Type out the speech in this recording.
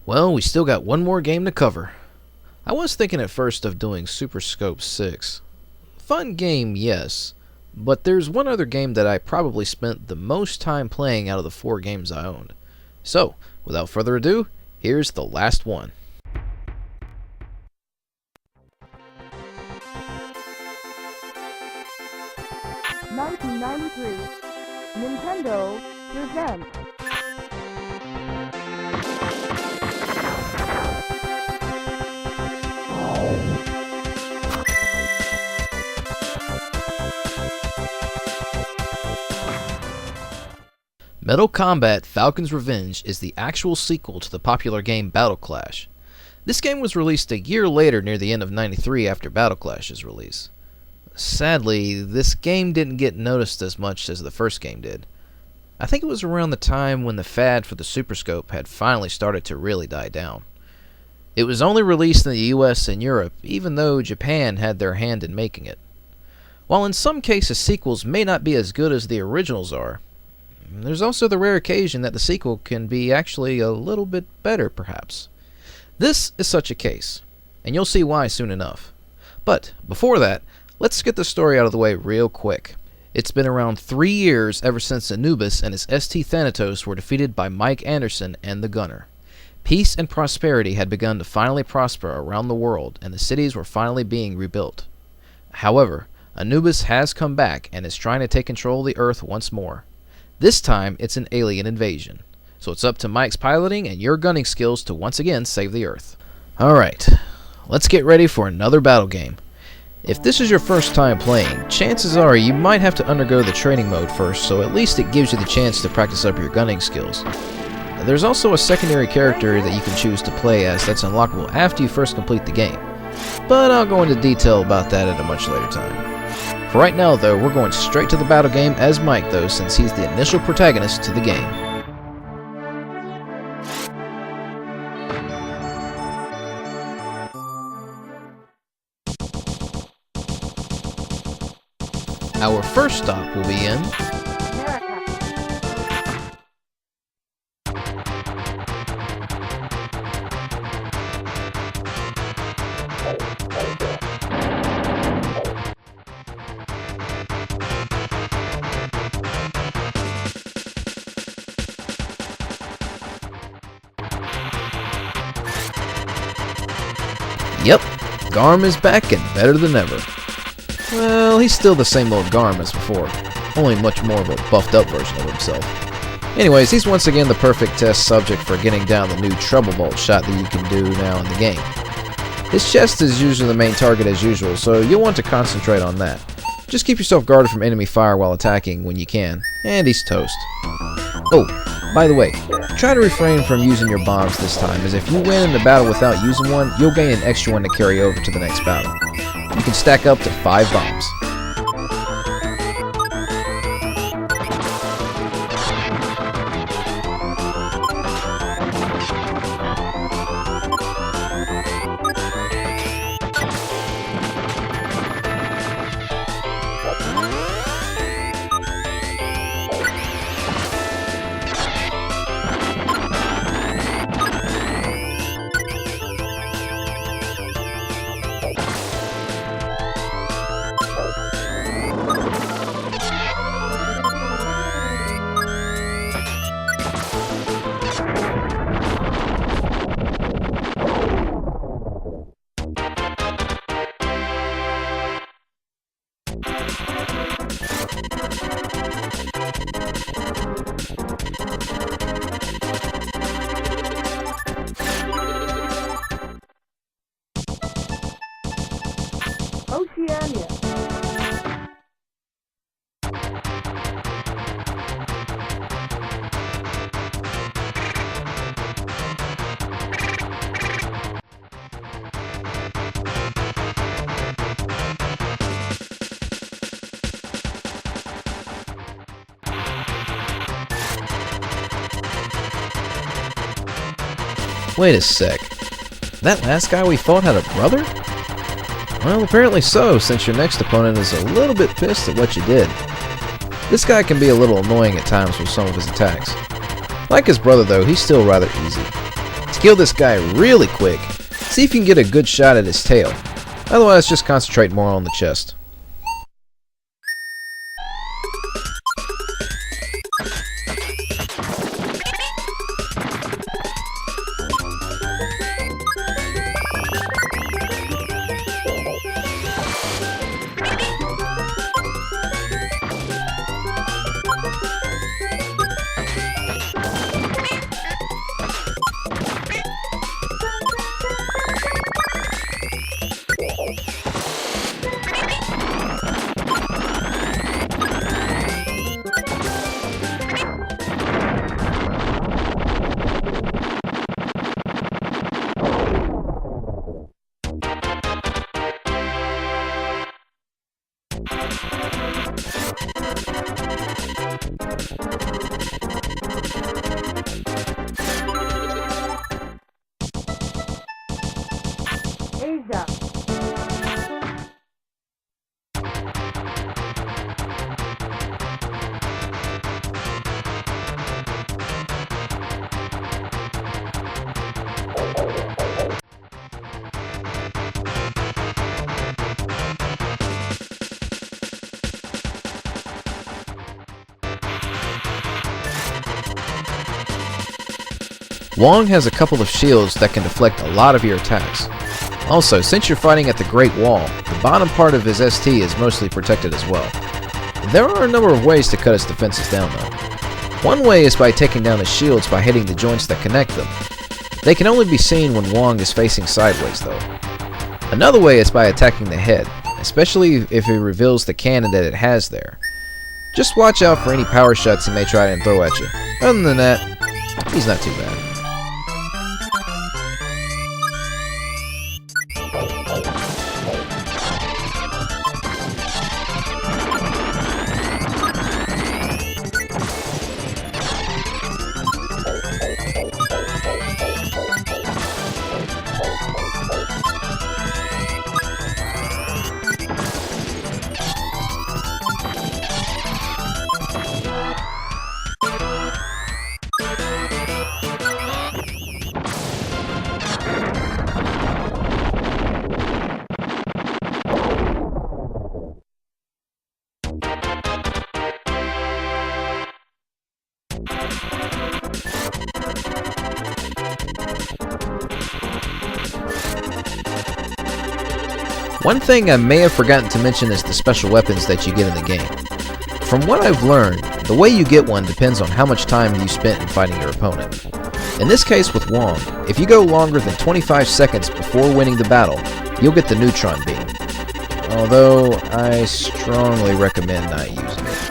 Well, we still got one more game to cover. I was thinking at first of doing Super Scope 6. Fun game, yes, but there's one other game that I probably spent the most time playing out of the 4 games I owned. So, without further ado, here's the last one. Nintendo presents Mortal Kombat Falcon's Revenge is the actual sequel to the popular game Battle Clash. This game was released a year later near the end of '93 after Battle Clash's release. Sadly, this game didn't get noticed as much as the first game did. I think it was around the time when the fad for the Super Scope had finally started to really die down. It was only released in the US and Europe, even though Japan had their hand in making it. While in some cases sequels may not be as good as the originals are, there's also the rare occasion that the sequel can be actually a little bit better, perhaps. This is such a case, and you'll see why soon enough. But before that, let's get the story out of the way real quick. It's been around 3 years ever since Anubis and his ST Thanatos were defeated by Mike Anderson and the Gunner. Peace and prosperity had begun to finally prosper around the world, and the cities were finally being rebuilt. However, Anubis has come back and is trying to take control of the Earth once more. This time, it's an alien invasion. So it's up to Mike's piloting and your gunning skills to once again save the Earth. Alright, let's get ready for another battle game. If this is your first time playing, chances are you might have to undergo the training mode first, so at least it gives you the chance to practice up your gunning skills. There's also a secondary character that you can choose to play as that's unlockable after you first complete the game, but I'll go into detail about that at a much later time. For right now though, we're going straight to the battle game as Mike though, since he's the initial protagonist to the game. Our first stop will be in Yep, Garm is back and better than ever. Well, he's still the same old Garm as before, only much more of a buffed up version of himself. Anyways, he's once again the perfect test subject for getting down the new Trouble Bolt shot that you can do now in the game. His chest is usually the main target as usual, so you'll want to concentrate on that. Just keep yourself guarded from enemy fire while attacking when you can, and he's toast. Oh, by the way, try to refrain from using your bombs this time, as if you win in the battle without using one, you'll gain an extra one to carry over to the next battle. You can stack up to 5 bombs. Oceania. Wait a sec. That last guy we fought had a brother? Well, apparently so, since your next opponent is a little bit pissed at what you did. This guy can be a little annoying at times with some of his attacks. Like his brother though, he's still rather easy. Kill this guy really quick. See if you can get a good shot at his tail. Otherwise, just concentrate more on the chest. Asia. Wong has a couple of shields that can deflect a lot of your attacks. Also, since you're fighting at the Great Wall, the bottom part of his ST is mostly protected as well. There are a number of ways to cut his defenses down though. One way is by taking down his shields by hitting the joints that connect them. They can only be seen when Wong is facing sideways though. Another way is by attacking the head, especially if he reveals the cannon that it has there. Just watch out for any power shots he may try and throw at you. Other than that, he's not too bad. One thing I may have forgotten to mention is the special weapons that you get in the game. From what I've learned, the way you get one depends on how much time you spent in fighting your opponent. In this case with Wong, if you go longer than 25 seconds before winning the battle, you'll get the neutron beam. Although, I strongly recommend not using it.